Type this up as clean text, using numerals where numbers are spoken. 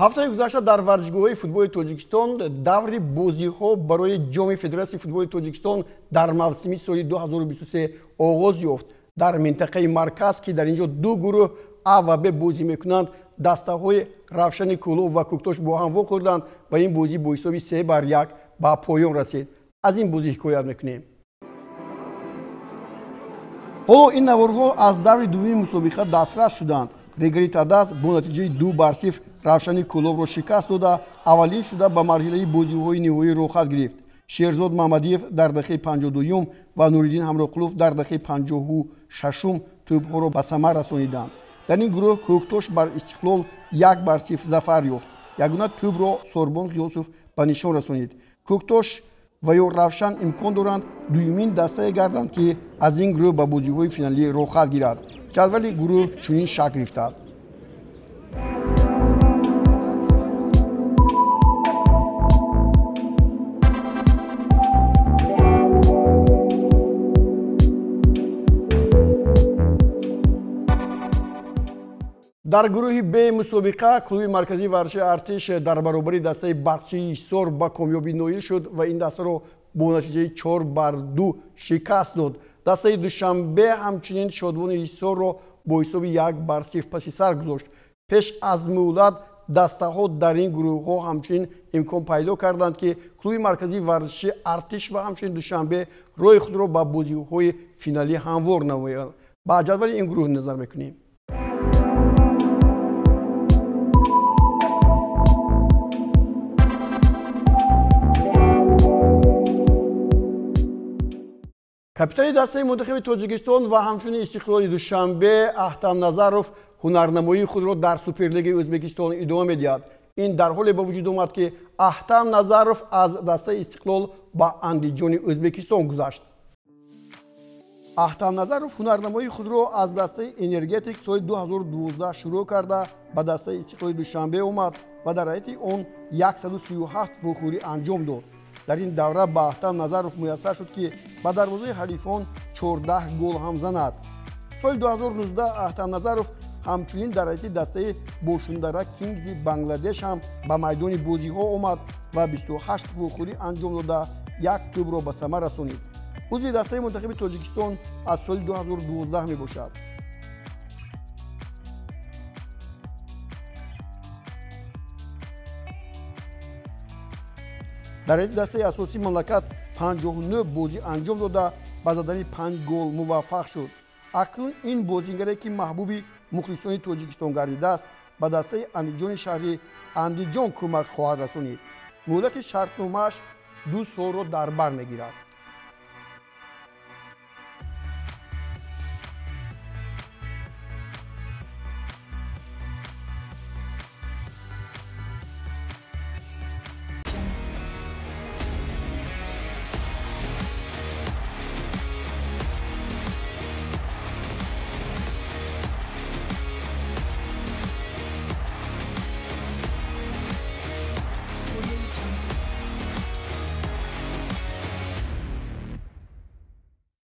ҳафтаи гузашта дар варзишгоҳҳои футболи тоҷикистон даври бозиҳо барои ҷоми федератсияи футболи тоҷикистон дар мавсими соли 2023 оғоз ёфт. Дар минтақаи марказ ки дар инҷо ду гурӯҳ А ва Б бозӣ мекунанд, дастаҳои Равшани Кӯлов ва Кӯктош бо ҳам вохӯрданд ва ин бозӣ бо ҳисоби 3-1 ба поён расид. Аз ин бозӣ ҳикоят мекунем. ҳоло ин наворҳо аз даври дуввуми мусобиқа дастрас шуданд. Регали Тадас бо натиҷаи 2-0 Равшани Кӯловро шикаст дода, аввалин шуда ба марҳилаи бозиҳои ниҳоӣ рохат гирифт. Шерзод Маҳмадиев дар дақиқаи 52 ва Нуриддин Ҳамроқулов дар дақиқаи 56 тӯбҳоро ба самар расониданд. Дар ин гурӯҳ Кӯктош бар Истиқлол 1-0 зафар ёфт. Ягона тӯбро Сорбон Ғиёсов ба нишон расонид. Кӯктош ва ё Равшан имкон доранд дуюмин дастае гарданд ки аз ин гурӯҳ ба бозиҳои финалӣ рохат гирад. ҷадвали гурӯҳ чунин шакл гирифтааст. дар гурӯҳи Б мусобиқа клуби марказии варзиши Артиш дар баробари дастаи Бахчии Ҳисор ба комёбӣ ноил шуд ва ин дастаро бо натиҷаи 4-2 шикаст дод. Дастаи Душанбе ҳамчунин Шодвони Ҳисорро бо ҳисоби 1-0 паси сар гузошт. Пеш аз муҳлат дастаҳо дар ин гурӯҳҳо ҳамчунин имкон пайдо карданд ки клуби марказии варзиши Артиш ва ҳамчунин Душанбе роҳи худро ба бозиҳои финалӣ ҳамвор намоянд. Ба ҷадвали ин гурӯҳ назар мекунем. капитани дастаи мунтахаби Тоҷикистон ва ҳамчунин Истиқлоли Душанбе Аҳтам Назаров ҳунарнамоии худро дар Суперлигаи Ӯзбекистон идома медиҳад. Ин дар ҳоле ба вуҷуд омад ки Аҳтам Назаров аз дастаи Истиқлол ба Андиҷони Ӯзбекистон гузашт. Аҳтам Назаров ҳунарнамоии худро аз дастаи Энергетик соли 2012 шурӯъ карда ба дастаи Истиқлоли Душанбе омад ва дар ҳайати он 137 вохӯрӣ анҷом дод. дар ин давра ба Аҳтам Назаров муяссар шуд ки ба дарвозаи ҳарифон 14 гол ҳам занад. соли 2019 Аҳтам Назаров ҳамчунин дар ҳайати дастаи Бошундара Кингзи Бангладеш ҳам ба майдони бозиҳо омад ва 28 вохӯрӣ анҷом дода як тӯбро ба самар расонид. узви дастаи мунтахаби Тоҷикистон аз соли 2012 мебошад. дар ҳайати дастаи асосии мамлакат 59 бозӣ анҷом дода ба задани 5 гол муваффақ шуд. акнун ин бозингаре ки маҳбуби мухлисони Тоҷикистон гардидааст, ба дастаи Андиҷони шаҳри Андиҷон кӯмак хоҳад расонид. муддати шартномааш 2 солро дар бар мегирад.